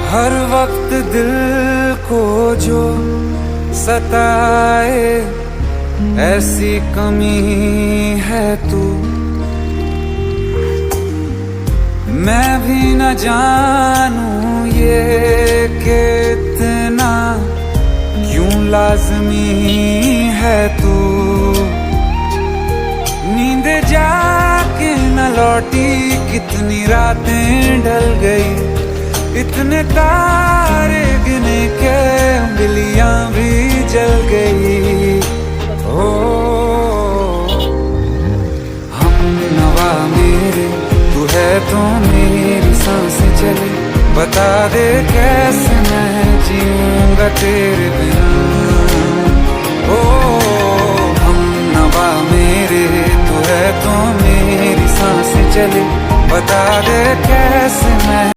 हर वक्त दिल को जो सताए, ऐसी कमी है तू। मैं भी न जानूं ये कि इतना क्यों लाज़मी है तू। नींद जाके न लौटी, कितनी रातें ढल गई, इतने तारे गिने के उंगलियां भी जल गई। ओ हम नवा मेरे, तू है तो मेरी सांसें चले। बता दे कैसे मैं जीऊंगा तेरे बिना। ओ हम नवा मेरे, तू है तो मेरी सांसें चले। बता दे कैसे